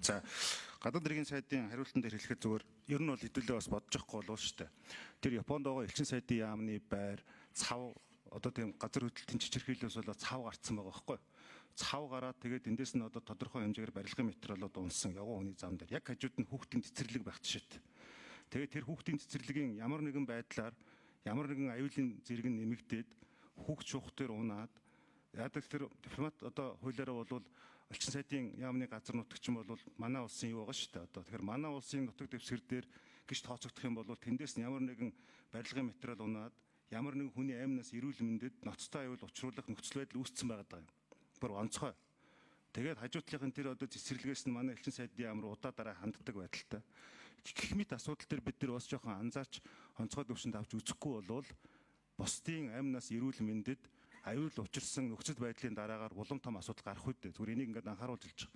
За гадаад иргэн сайдын хариултан дээр хэлэхэд зүгээр ер нь бол хэдүүлээ бас бодож явахгүй болов шүү дээ. Тэр Японд байгаа элчин сайдын яамны байр цав одоо тийм газар хөдлөлтийн чичирхийлээс болоо цав гарцсан байгаа байхгүй. Цав гараад тэгээд эндээс нь одоо тодорхой хэмжээгээр барилгын материалууд унсан явган хүний зам дээр яг хажууд нь хүүхдийн цэцэрлэг байх жишээт. Тэгээд тэр хүүхдийн цэцэрлэгийн ямар нэгэн байдлаар ямар нэгэн аюулын зэрэг нь нэмэгдээд хүүхд шуух дээр унаад яадаг тэр дипломат одоо хуулиараа бол элчин сайдын яамны газар нутагч юм бол манай улсын юу байгаа шүү дээ. Одоо тэгэхээр манай улсын нутаг дэвсгэр дээр гэж тооцогдох юм бол тэндээс нь ямар нэгэн барилгын материал унаад ямар нэгэн хүний аймнаас эрүүл мэндэд ноцтой аюул учруулах нөхцөл байдал үүссэн байгаа юм. Бүр онцгой. Тэгээд хажуутлынхын тэр одоо цэцэрлэгээс нь манай элчин сайдын яам руу удаа дараа ханддаг байдалтай. Гэх мэт асуудал төр бид нар бас жоохон анзаарч онцгой төвшөнд авч үзэхгүй бол бусдын аймнаас эрүүл мэндэд аюул учирсан нөхцөл байдлын дараагаар улам том асуудал гарах үедээ зүгээр энийг ингээд анхааруулж хэлж байгаа.